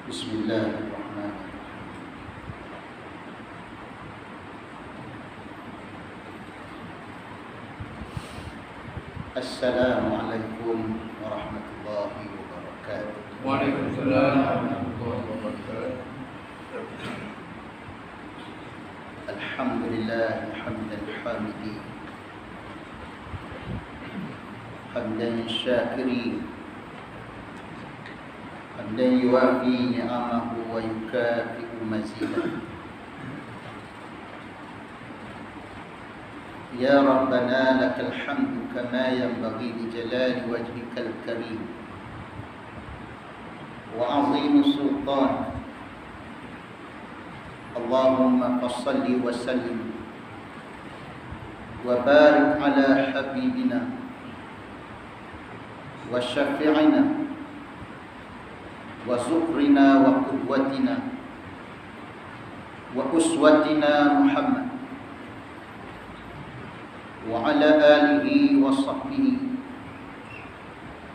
Bismillahirrahmanirrahim. Assalamualaikum warahmatullahi wabarakatuh. Waalaikumsalam warahmatullahi wabarakatuh. Alhamdulillah hamdan hamidi hamdan syakirin hamdan yuwafi ni'amahu wa yukafi'u mazidah. Ya Rabbana lakal hamdu kama yanbaghi li jalali wajhikal karim wa 'azimi sultanik. Allahumma fassalli wa sallim wa barik ala habibina wa syafi'ina wa zukrina wa qudwatina wa uswatina Muhammad wa ala alihi wa sahbihi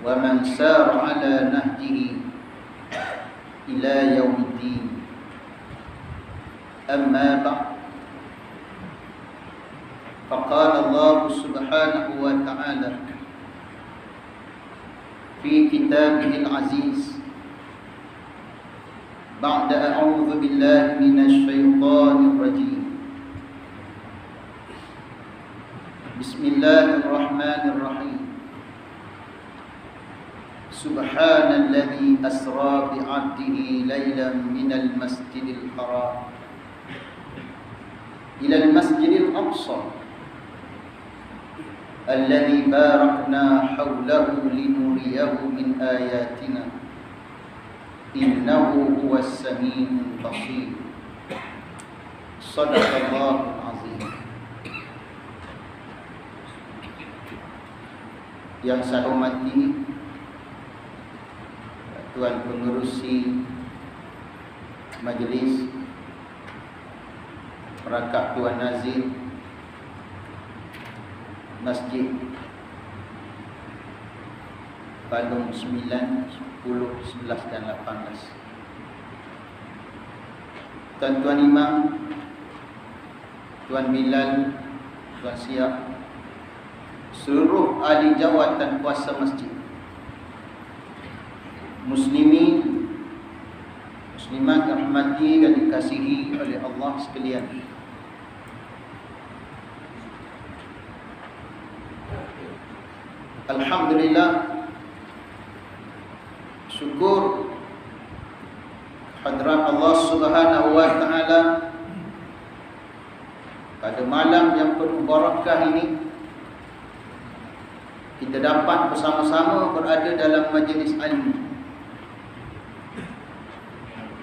wa man sara ala nahjihi ila yaumiddin. Amma ba'd. Faqala Allah subhanahu wa ta'ala fi kitabihil aziz ba'da a'udzu billahi minasy syaithanir rajim. Bismillahirrahmanirrahim. Subhanalladzi asra bi'abdihi laylan minal masjidil haram ila al-masjidil aqsa alladzi barakna hawlahu linuriyahu min ayatina innahu huwas samiul basir. Shadaqallahul azim. Yang saya hormati Tuan Pengerusi Majlis, Perakap Tuan Nazir Masjid Bandung 9, 10, 11 dan 18, Tuan-Tuan Imam, Tuan Bilal, Tuan Siap, seluruh ahli jawatan kuasa masjid, muslimin, muslimat yang dirahmati dan dikasihi oleh Allah sekalian. Alhamdulillah, syukur hadrat Allah Subhanahu wa ta'ala pada malam yang penuh barakah ini kita dapat bersama-sama berada dalam majlis ilmu.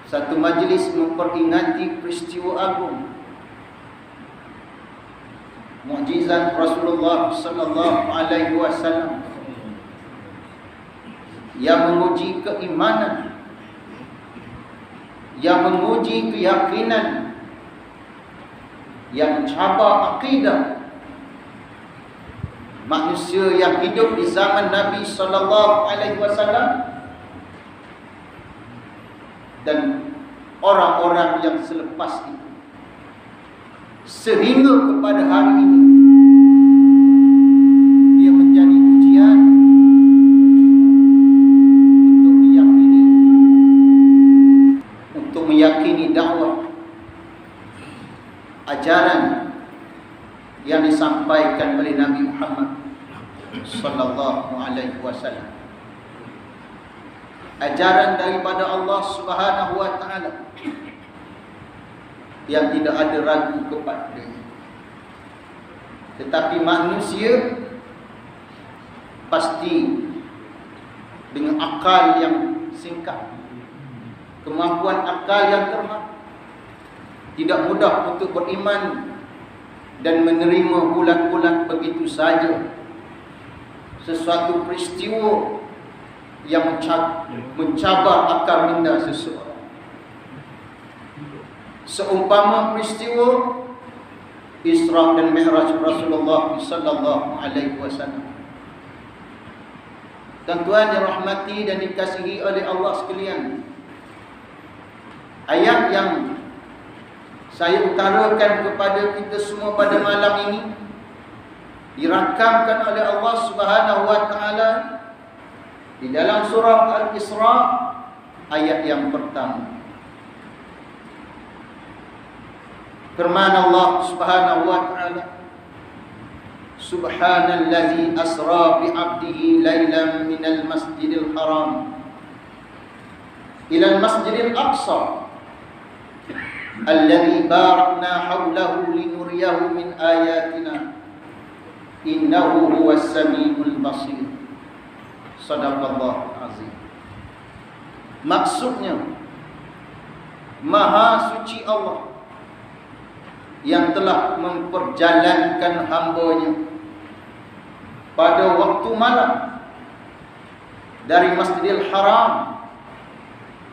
Satu majlis memperingati peristiwa agung, mukjizat Rasulullah sallallahu alaihi wasallam yang menguji keimanan, yang menguji keyakinan, yang mencabar akidah manusia yang hidup di zaman Nabi sallallahu alaihi wasallam dan orang-orang yang selepas itu, sehingga kepada hari ini dia menjadi ujian untuk meyakini dakwah ajaran yang disampaikan oleh Nabi Muhammad sallallahu alaihi wasallam, ajaran daripada Allah Subhanahu wa ta'ala yang tidak ada ragu kepadanya. Tetapi manusia pasti dengan akal yang singkat, kemampuan akal yang terhad, tidak mudah untuk beriman dan menerima bulat-bulat begitu saja sesuatu peristiwa yang mencabar akal minda seseorang. Seumpama peristiwa Isra dan Mi'raj Rasulullah sallallahu alaihi wasallam. Tuan-tuan yang rahmati dan dikasihi oleh Allah sekalian, Ayat yang saya utarakan kepada kita semua pada malam ini dirakamkan oleh Allah Subhanahu wa taala di dalam surah Al-Isra ayat yang pertama. Firman Allah Subhanahu wa taala, Subhanallazi asra bi 'abdihi lailan minal masjidil haram ilal masjidil aqsa alladzi barakna hawlahu linuriyahu min ayatina innahu huwas samiul basir. Sadaqallahu azim. Maksudnya, Maha suci Allah yang telah memperjalankan hamba-Nya pada waktu malam dari Masjidil Haram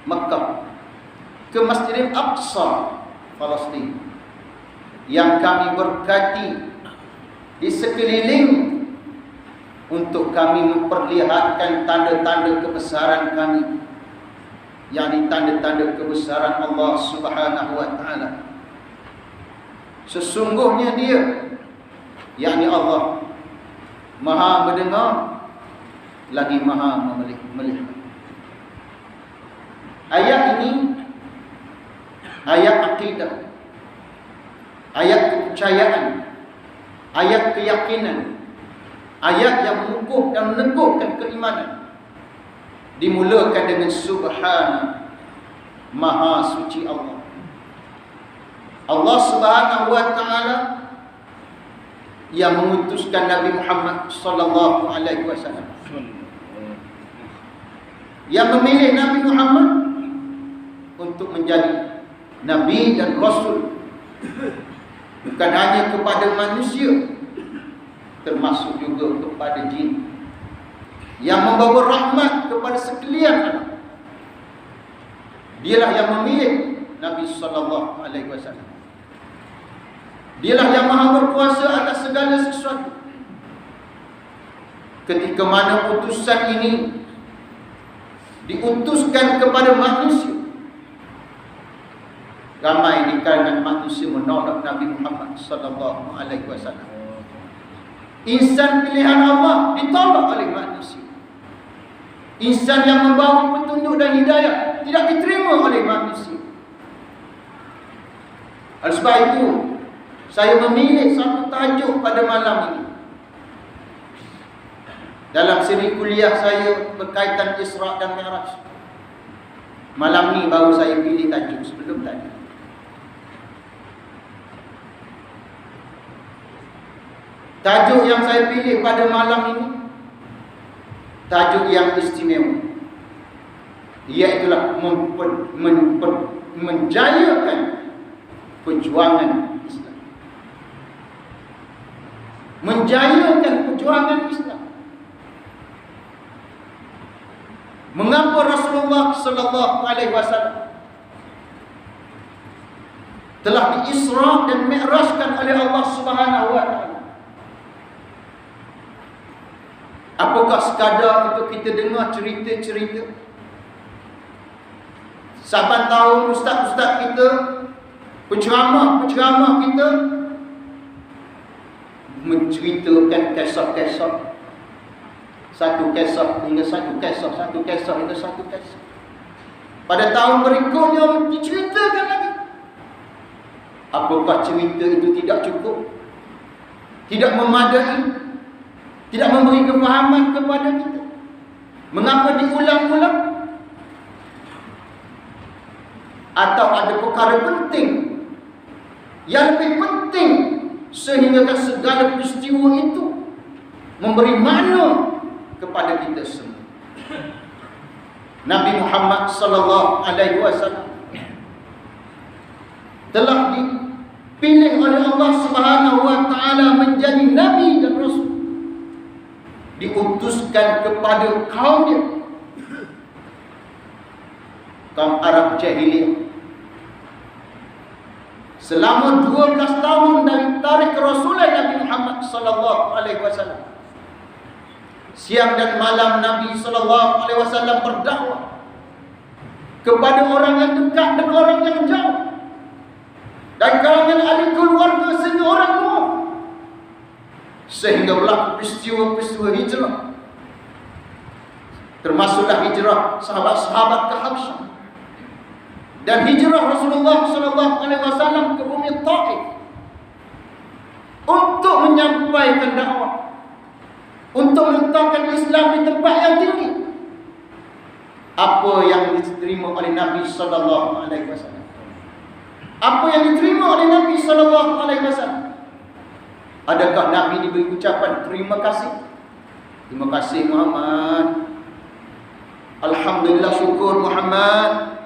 Mekah ke Masjidil Aqsa Palestin, yang kami berkati di sekeliling untuk kami memperlihatkan tanda-tanda kebesaran kami, yakni tanda-tanda kebesaran Allah Subhanahu wa taala. Sesungguhnya Dia, yakni Allah, Maha mendengar lagi Maha melihat. Ayat ini ayat akidah, ayat kepercayaan, ayat keyakinan, ayat yang mengukuh dan meneguhkan keimanan. Dimulakan dengan Subhana, Maha suci Allah. Allah Subhanahu wa taala yang mengutuskan Nabi Muhammad sallallahu alaihi wasallam, yang memilih Nabi Muhammad untuk menjadi nabi dan rasul, bukan hanya kepada manusia, termasuk juga kepada jin, yang membawa rahmat kepada sekalian anak. Dialah yang memilih Nabi sallallahu alaihi wasallam. Dialah yang Maha berkuasa atas segala sesuatu. Ketika mana utusan ini diutuskan kepada manusia, ramai di kalangan manusia menolak Nabi Muhammad sallallahu alaihi wasallam. Insan pilihan Allah ditolak oleh manusia. Insan yang membawa petunjuk dan hidayah tidak diterima oleh manusia. Oleh sebab itu, saya memilih satu tajuk pada malam ini. Dalam siri kuliah saya berkaitan Isra dan Mi'raj, malam ni baru saya pilih tajuk, sebelum tadi. Tajuk yang saya pilih pada malam ini tajuk yang istimewa, iaitulah menjayakan perjuangan Islam. Menjayakan perjuangan Islam. Mengapa Rasulullah sallallahu alaihi wasallam telah diisra dan mi'rajkan oleh Allah Subhanahu wa taala? Apakah sekadar untuk kita dengar cerita-cerita? Saban tahun ustaz-ustaz kita, penceramah-penceramah kita menceritakan kisah-kisah. Satu kisah hingga satu kisah, satu kisah hingga satu kisah. Pada tahun berikutnya diceritakan lagi. Apakah cerita itu tidak cukup? Tidak memadai? Tidak memberi kefahaman kepada kita? Mengapa diulang-ulang? Atau ada perkara penting yang lebih penting sehingga segala peristiwa itu memberi makna kepada kita semua? Nabi Muhammad sallallahu alaihi wasallam telah dipilih oleh Allah Subhanahu wa taala menjadi nabi dan rasul, diutuskan kepada kaumnya, kaum Arab jahiliyah. Selama 12 tahun dari tarikh Rasulullah Nabi Muhammad sallallahu alaihi wasallam, siang dan malam Nabi sallallahu alaihi wasallam berdakwah kepada orang yang dekat dan orang yang jauh, dari kalangan ahli keluarga sehingga orang tua, sehingga berlaku peristiwa-peristiwa hijrah, termasuklah hijrah sahabat-sahabat ke Habsyah dan hijrah Rasulullah SAW ke bumi Taif untuk menyampaikan dakwah, untuk meletakkan Islam di tempat yang tinggi. Apa yang diterima oleh Nabi sallallahu alaihi wasallam? Apa yang diterima oleh Nabi sallallahu alaihi wasallam? Adakah Nabi diberi ucapan terima kasih? Terima kasih Muhammad. Alhamdulillah, syukur Muhammad.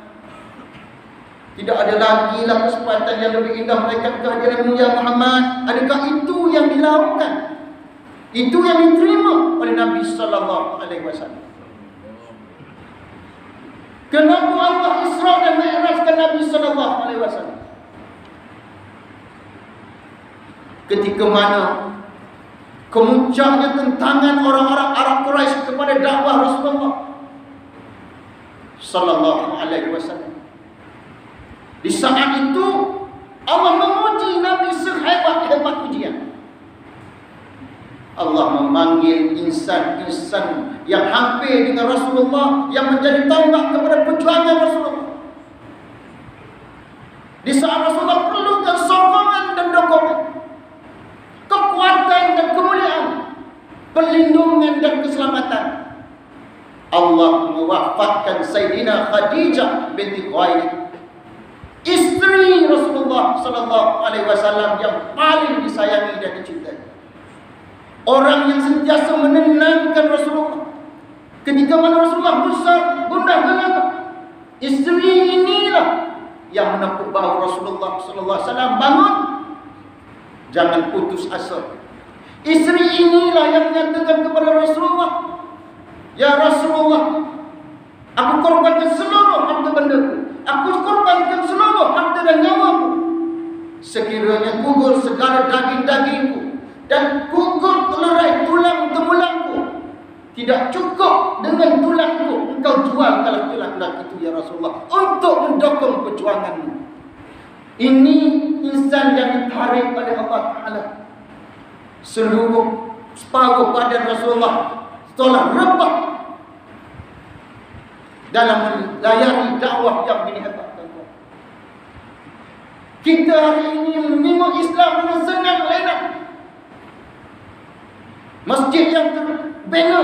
Tidak ada lagi lah kesempatan yang lebih indah melainkan kehadiranmu ya Muhammad. Adakah itu yang dilakukan? Itu yang diterima oleh Nabi sallallahu alaihi wasallam. Kenapa Allah Isra dan Mi'rajkan Nabi sallallahu alaihi wasallam? Ketika mana kemuncaknya tentangan orang-orang Arab Quraisy kepada dakwah Rasulullah sallallahu alaihi wasallam. Di saat itu Allah menguji Nabi sehebat-hebat ujian. Allah memanggil insan-insan yang hampir dengan Rasulullah, yang menjadi tonggak kepada perjuangan Rasulullah. Di saat Rasulullah perlukan sokongan dan dokongan, kekuatan dan kemuliaan, perlindungan dan keselamatan, Allah mewafatkan Sayyidina Khadijah binti Khuwailid, isteri Rasulullah sallallahu alaihi wasallam yang paling disayangi dan dicintai. Orang yang sentiasa menenangkan Rasulullah ketika mana Rasulullah besar, gundah gulana. Isteri inilah yang menepuk bahu Rasulullah sallallahu alaihi wasallam, bangun, jangan putus asa. Isteri inilah yang menyatakan kepada Rasulullah, ya Rasulullah, aku korbankan seluruh harta bendaku, aku korbankan seluruh harta dan nyawaku, sekiranya gugur segala daging-dagingku dan gugur telerai tulang temulangku, tidak cukup dengan tulangku, engkau jual kalau tulang-tulang itu ya Rasulullah untuk mendukung perjuanganmu. Ini insan yang ditarik oleh Allah Ta'ala. Seluruh separuh badan Rasulullah telah rebah dalam melayani dakwah yang ini hebat. Kita hari ini menimba Islam dengan senang lenang. Masjid yang terbina,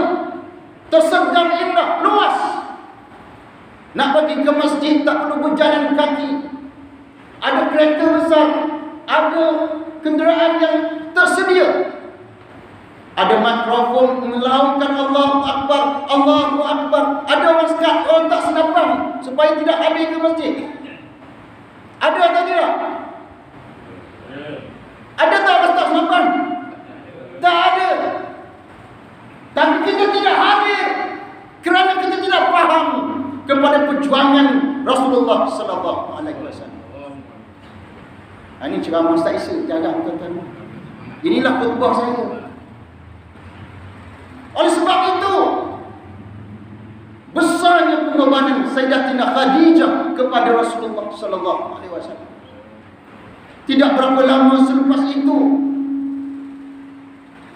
tersegang indah, luas. Nak pergi ke masjid tak perlu berjalan kaki. Ada kereta besar, ada kenderaan yang tersedia. Ada mikrofon melaungkan Allahu Akbar, Allahu Akbar. Ada orang sekat, orang tak senapang supaya tidak habis ke masjid. Ada atau tidak? Ada tak orang tak senapang? Tak ada. Tapi kita tidak hadir kerana kita tidak faham kepada perjuangan Rasulullah sallallahu alaihi wasallam. Ini ceramah saya, jangan tuan-tuan. Inilah khutbah saya. Oleh sebab itu, besarnya pengorbanan Sayyidatina Khadijah kepada Rasulullah sallallahu alaihi wasallam. Tidak berapa lama selepas itu,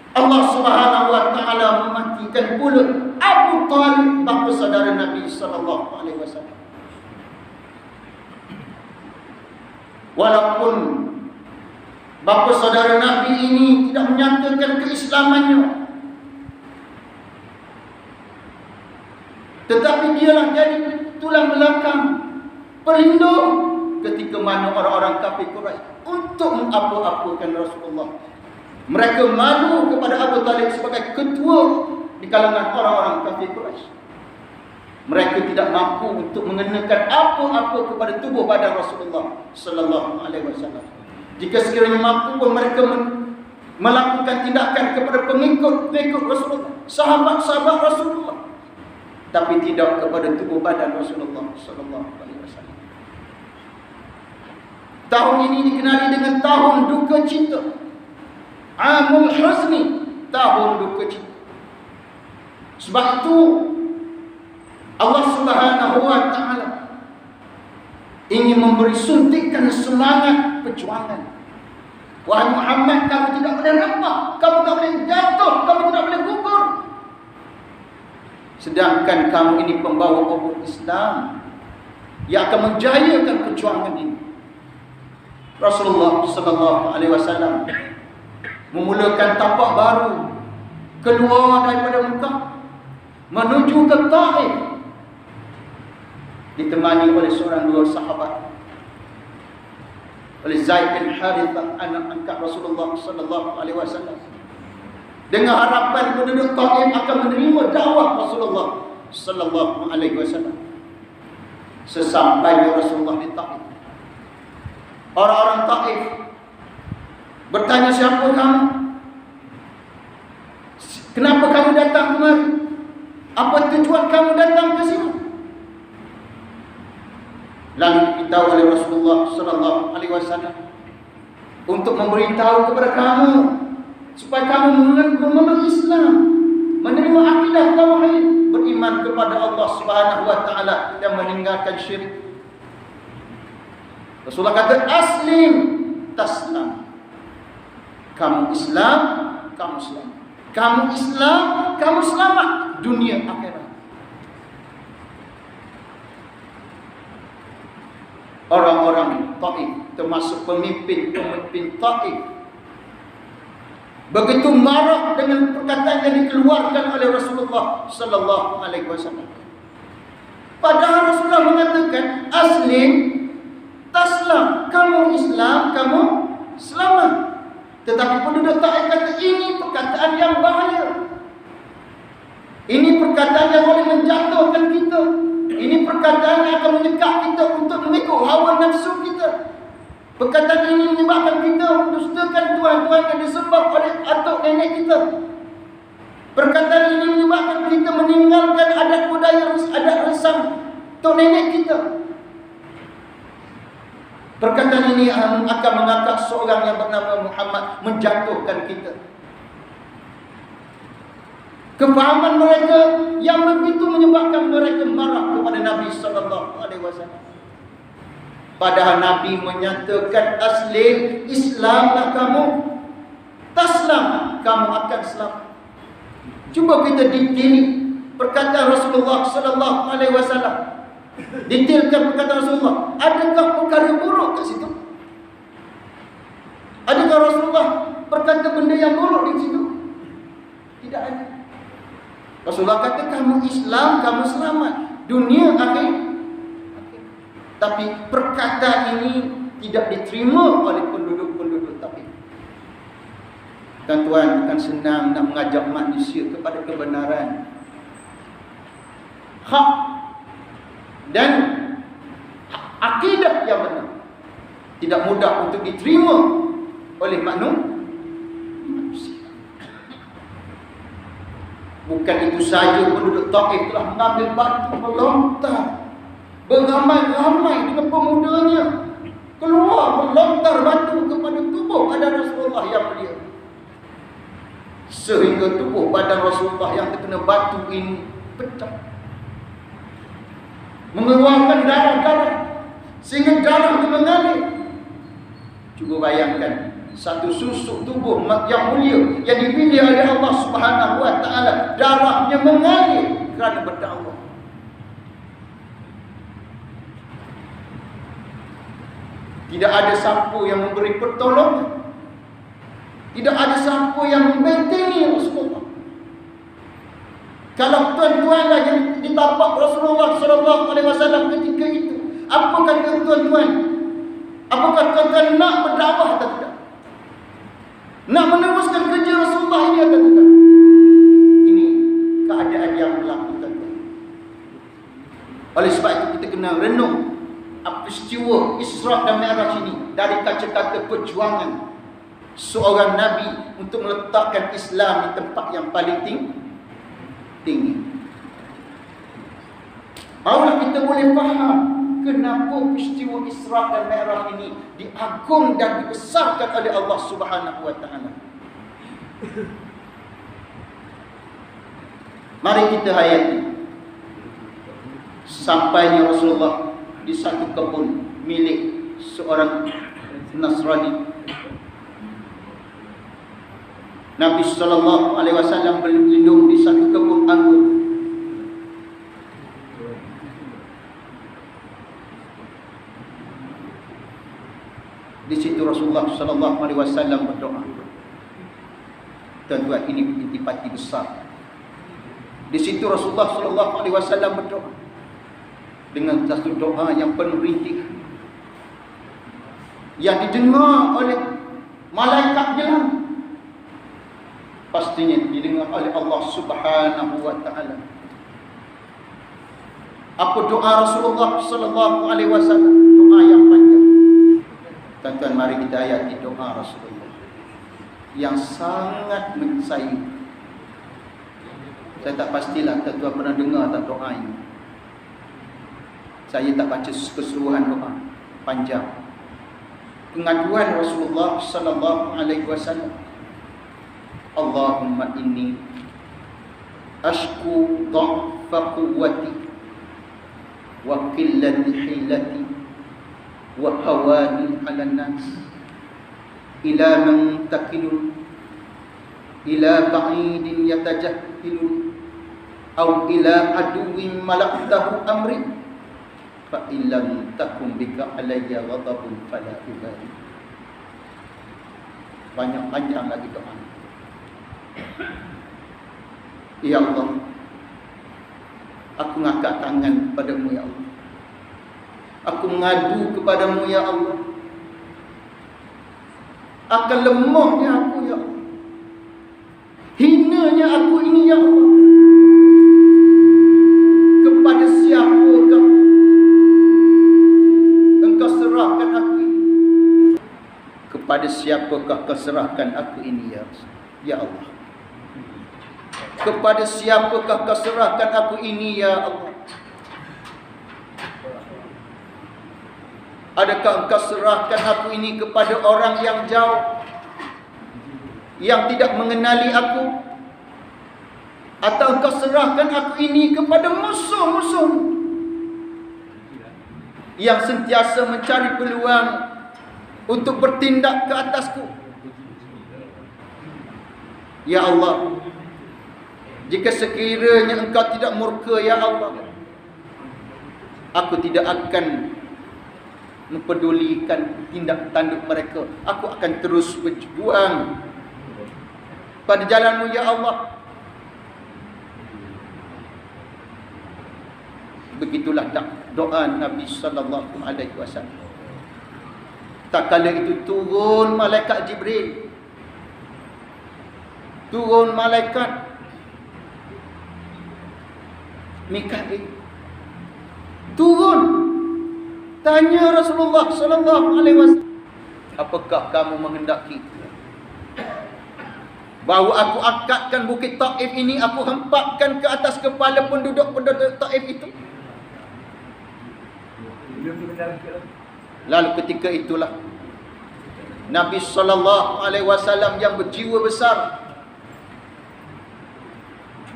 Allah Subhanahu wa taala mematikan pula Abu Talib, bapa saudara Nabi sallallahu alaihi wasallam. Walaupun bapa saudara Nabi ini tidak menyatakan keislamannya, tetapi dialah jadi tulang belakang, pelindung ketika mana orang-orang kafir Quraisy untuk mengapa-apakan Rasulullah. Mereka malu kepada Abu Talib sebagai ketua di kalangan orang-orang kafir Quraisy. Mereka tidak mampu untuk mengenakan apa-apa kepada tubuh badan Rasulullah sallallahu alaihi wasallam. Jika sekiranya mampu pun mereka melakukan tindakan kepada pengikut-pengikut Rasulullah, sahabat-sahabat Rasulullah, tapi tidak kepada tubuh badan Rasulullah sallallahu alaihi wasallam. Tahun ini dikenali dengan tahun duka cita. Amul Huzni, tahun duka cita. Sebab itu Allah Subhanahu wa taala ingin memberi suntikan semangat perjuangan. Wahai Muhammad, kamu tidak boleh lemah, kamu tak boleh jatuh, kamu tidak boleh gugur. Sedangkan kamu ini pembawa obor Islam yang akan menjayakan perjuangan ini. Rasulullah sallallahu alaihi wasallam memulakan tapak baru, keluar daripada Mekah menuju ke Taif, ditemani oleh seorang dua sahabat, oleh Zaid bin Harithah, anak angkat Rasulullah sallallahu alaihi wasallam, dengan harapan penduduk Taif akan menerima dakwah Rasulullah sallallahu alaihi wasallam. Sesampainya Rasulullah di Taif, orang-orang Taif bertanya, siapa kamu? Kenapa kamu datang kemari? Apa tujuan kamu datang ke sini? Lalu diberitahu oleh Rasulullah sallallahu alaihi wasallam untuk memberitahu kepada kamu supaya kamu memeluk Islam, menerima akidah tauhid, beriman kepada Allah Subhanahu wa taala dan meninggalkan syirik. Rasulullah kata, aslim taslam. Kamu Islam, kamu selamat. Kamu Islam, kamu selamat dunia akhirat. Orang-orang Taif, termasuk pemimpin Taif, begitu marah dengan perkataan yang dikeluarkan oleh Rasulullah sallallahu alaihi wasallam. Padahal Rasulullah mengatakan, aslim taslam. Kamu Islam, kamu selamat. Tetapi penduduk Taif kata, ini perkataan yang bahaya. Ini perkataan yang boleh menjatuhkan kita. Ini perkataan yang akan menyekat kita untuk mengikut hawa nafsu kita. Perkataan ini menyebabkan kita mendustakan Tuhan-Tuhan yang disembah oleh atuk nenek kita. Perkataan ini menyebabkan kita meninggalkan adat budaya, adat resam tok nenek kita. Perkataan ini akan mengangkat seorang yang bernama Muhammad, menjatuhkan kita. Kefahaman mereka yang begitu menyebabkan mereka marah kepada Nabi sallallahu alaihi wasallam. Padahal Nabi menyatakan, aslim, Islamlah kamu, taslam, kamu akan selamat. Cuba kita detail perkataan Rasulullah sallallahu alaihi wasallam. Detailkan perkataan Rasulullah. Adakah perkara buruk kat situ? Adakah Rasulullah berkata benda yang buruk di situ? Tidak ada. Rasulullah kata, kamu Islam, kamu selamat dunia akhirat. Tapi perkataan ini tidak diterima oleh penduduk-penduduk Taif. Tuan-tuan, bukan senang nak mengajak manusia kepada kebenaran, hak dan akidah yang benar. Tidak mudah untuk diterima oleh manusia. Bukan itu saja, penduduk Taif telah mengambil batu melontar beramai-ramai dengan pemudanya, keluar melontar batu kepada tubuh badan Rasulullah yang mulia, sehingga tubuh badan Rasulullah yang terkena batu ini pecah, mengeluarkan darah-darah sehingga darah itu mengalir. Cuba bayangkan, satu susuk tubuh yang mulia yang dipilih oleh Allah Subhanahu wa taala, darahnya mengalir kerana berdakwah. Tidak ada siapa yang memberi pertolongan. Tidak ada siapa yang membentengi Rasulullah. Kalau tuan-tuanlah yang ditapak Rasulullah sallallahu alaihi wasallam ketika itu, apa kata tuan-tuan? Apakah tuan-tuan nak berdakwah atau tidak? Nak meneruskan kerja Rasulullah ini atau tidak? Ini keadaan yang berlaku, tuan-tuan. Oleh sebab itu kita kena renung peristiwa Isra dan Mi'raj ini dari kacamata perjuangan seorang Nabi untuk meletakkan Islam di tempat yang paling tinggi. Barulah kita boleh faham kenapa peristiwa Isra dan Mi'raj ini diagung dan dibesarkan oleh Allah Subhanahu wa taala. Mari kita hayati sampainya Rasulullah di satu kebun milik seorang Nasrani. Nabi SAW berlindung di satu kebun anggur. Di situ Rasulullah SAW berdoa. Tuan-tuan, ini intipati besar. Di situ Rasulullah SAW berdoa dengan satu doa yang penuh rintik, yang didengar oleh malaikat jelas. Pastinya didengar oleh Allah Subhanahu wa taala. Apa doa Rasulullah SAW? Doa yang panjang. Tuan-tuan, mari kita hayati doa Rasulullah yang sangat mensayi. Saya tak pastilah tuan-tuan pernah dengar tak doa ini. Saya tak baca keseluruhan doa panjang. Pengaduan Rasulullah sallallahu alaihi wasallam. Allahumma inni ashku dha'fa quwwati wa qillati hilati wa hawani 'alan nas ila man takilun ila ba'idin yatajahhilun aw ila aduwwin malaktahu amri fa illam takum bika alayya ghadabun fala ubali. Banyak panjang lagi doa. Ya Allah, aku ngangkat tangan kepadamu ya Allah. Aku mengadu kepadamu ya Allah. Akan lemahnya aku ya Allah. Hinanya aku ini ya Allah. Kepada siapakah Engkau serahkan aku ini? Kepada siapakah Kau serahkan aku ini ya Allah? Ya Allah. Kepada siapakah Kau serahkan aku ini ya Allah? Adakah Engkau serahkan aku ini kepada orang yang jauh, yang tidak mengenali aku? Atau Engkau serahkan aku ini kepada musuh-musuh yang sentiasa mencari peluang untuk bertindak ke atasku? Ya Allah, jika sekiranya Engkau tidak murka ya Allah, aku tidak akan mempedulikan tindak tanduk mereka. Aku akan terus berjuang pada jalan-Mu ya Allah. Begitulah doa Nabi sallallahu alaihi wasallam. Tak kala itu turun malaikat Jibril, turun malaikat Mikail, turun tanya Rasulullah sallallahu alaihi wasallam, apakah kamu menghendaki bahawa aku angkatkan bukit Taif ini, aku hempapkan ke atas kepala penduduk Taif itu? Lalu ketika itulah Nabi sallallahu alaihi wasallam yang berjiwa besar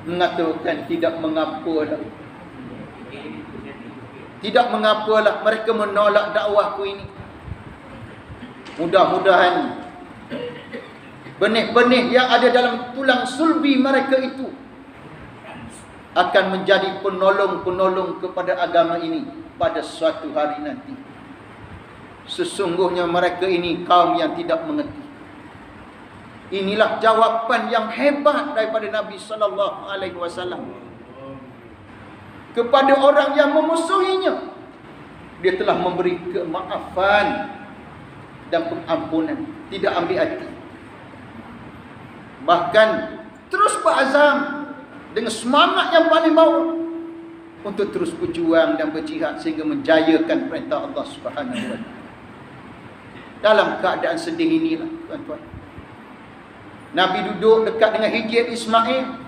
mengatakan, tidak mengapalah. Tidak mengapalah mereka menolak dakwahku ini. Mudah-mudahan benih-benih yang ada dalam tulang sulbi mereka itu akan menjadi penolong-penolong kepada agama ini pada suatu hari nanti. Sesungguhnya mereka ini kaum yang tidak mengerti. Inilah jawapan yang hebat daripada Nabi sallallahu alaihi wasallam kepada orang yang memusuhinya. Dia telah memberi kemaafan dan pengampunan, tidak ambil hati. Bahkan terus berazam dengan semangat yang paling bawah untuk terus berjuang dan berjihad sehingga menjayakan perintah Allah Subhanahu wa taala. Dalam keadaan sedih inilah tuan-tuan, Nabi duduk dekat dengan Hijr Ismail,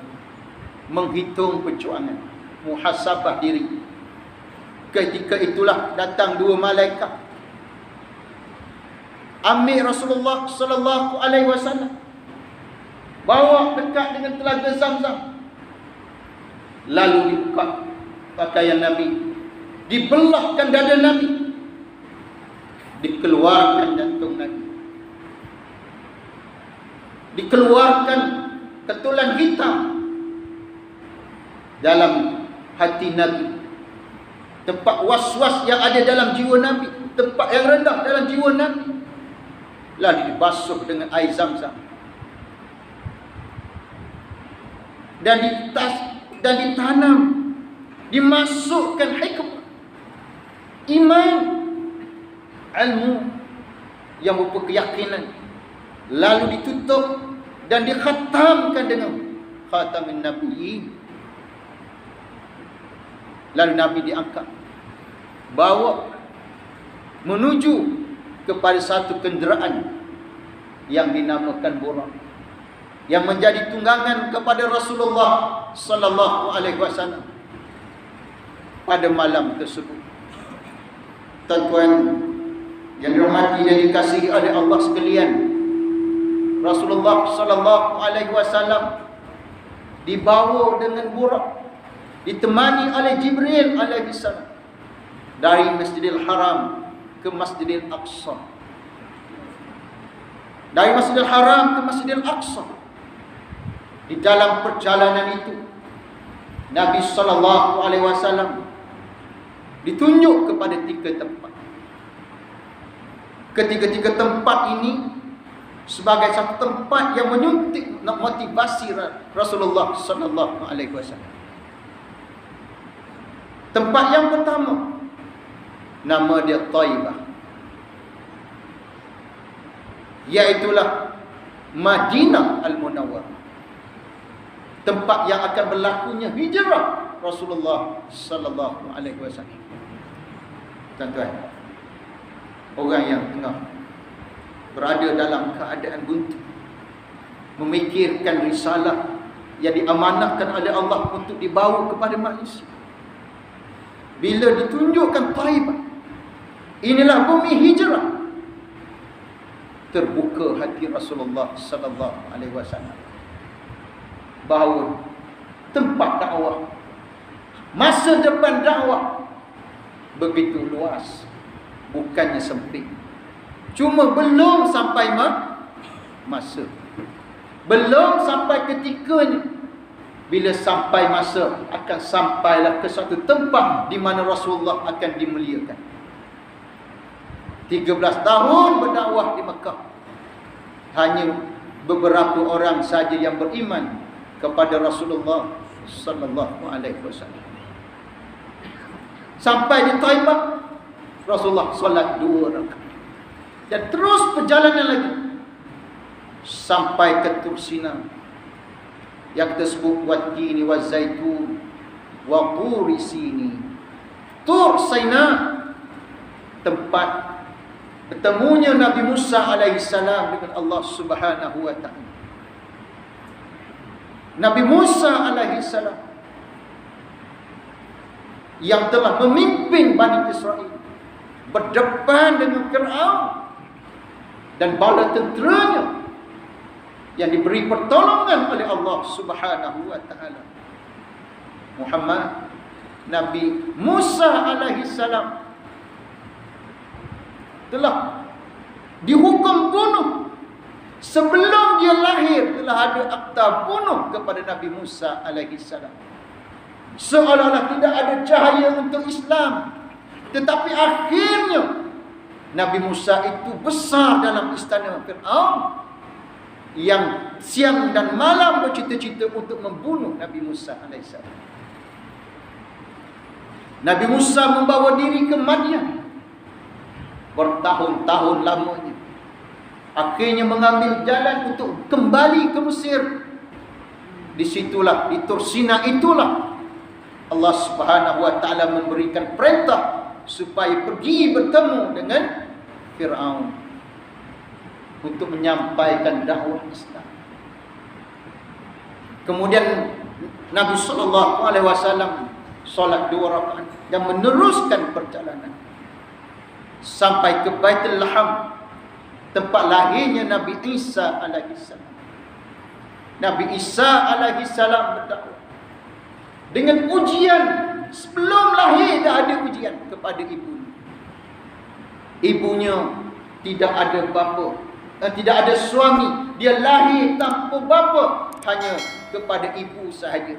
menghitung perjuangan, muhasabah diri. Ketika itulah datang dua malaikat, ambil Rasulullah sallallahu alaihi wasallam, bawa dekat dengan telaga Zamzam. Lalu dibuka pakaian Nabi, dibelahkan dada Nabi, dikeluarkan jantung Nabi, dikeluarkan ketulan hitam dalam hati Nabi, tempat was-was yang ada dalam jiwa Nabi, tempat yang rendah dalam jiwa Nabi, lalu dibasuh dengan air Zam-Zam dan ditanam, dimasukkan hikmah, iman, ilmu yang berupa keyakinan, lalu ditutup dan dikhatamkan dengan khatamin nabiyyin. Lalu Nabi diangkat, bawa menuju kepada satu kenderaan yang dinamakan Buraq, yang menjadi tunggangan kepada Rasulullah sallallahu alaihi wasallam pada malam tersebut. Tuan-tuan yang dirahmati dan dikasihi oleh Allah sekalian, Rasulullah sallallahu alaihi wasallam dibawa dengan Buraq, ditemani oleh Jibril alaihi salam dari Masjidil Haram ke Masjidil Aqsa, dari Masjidil Haram ke Masjidil Aqsa. Di dalam perjalanan itu Nabi sallallahu alaihi wasallam ditunjuk kepada 3 tempat. Ketiga-tiga tempat ini sebagai satu tempat yang menyuntik motivasi Rasulullah sallallahu alaihi wasallam. Tempat yang pertama, nama dia Taibah, iaitulah Madinah Al-Munawwarah, tempat yang akan berlakunya hijrah Rasulullah sallallahu alaihi wasallam. Tuan-tuan, orang yang tengah berada dalam keadaan buntu, memikirkan risalah yang diamanahkan oleh Allah untuk dibawa kepada manusia, bila ditunjukkan Taibah, inilah bumi hijrah, terbuka hati Rasulullah sallallahu alaihi wasallam bahawa tempat dakwah, masa depan dakwah begitu luas, bukannya sempit. Cuma belum sampai masa, belum sampai ketikanya. Bila sampai masa, akan sampailah ke satu tempat di mana Rasulullah akan dimuliakan. 13 tahun berdakwah di Mekah, hanya beberapa orang saja yang beriman kepada Rasulullah sallallahu alaihi wasallam. Sampai di Taibah, Rasulullah solat 2 rakaat dan terus perjalanan lagi sampai ke Tur Sina, yang kita sebut Wat-Tini Waz-Zaitun wa Turi Sini. Tur Sina, tempat bertemunya Nabi Musa alaihi salam dengan Allah Subhanahu wa taala. Nabi Musa alaihi salam yang telah memimpin Bani Israel berdepan dengan Fir'aun dan bala tenteranya, yang diberi pertolongan oleh Allah Subhanahu wa taala. Muhammad, Nabi Musa alaihi salam telah dihukum bunuh. Sebelum dia lahir telah ada akta bunuh kepada Nabi Musa alaihi salam. Seolah-olah tidak ada cahaya untuk Islam. Tetapi akhirnya Nabi Musa itu besar dalam istana Fir'aun, yang siang dan malam bercita-cita untuk membunuh Nabi Musa AS. Nabi Musa membawa diri ke Madian bertahun-tahun lamanya. Akhirnya mengambil jalan untuk kembali ke Mesir. Disitulah, di Tur Sina itulah Allah Subhanahu wa taala memberikan perintah supaya pergi bertemu dengan Fir'aun untuk menyampaikan dakwah Islam. Kemudian Nabi sallallahu alaihi wasallam solat 2 rakaat dan meneruskan perjalanan sampai ke Baitul Laham, tempat lahirnya Nabi Isa alaihi salam. Nabi Isa alaihi salam berdakwah dengan ujian sebelum lahir dah ada ujian kepada ibu. Ibunya tidak ada bapa, tidak ada suami. Dia lahir tanpa bapa, hanya kepada ibu sahaja.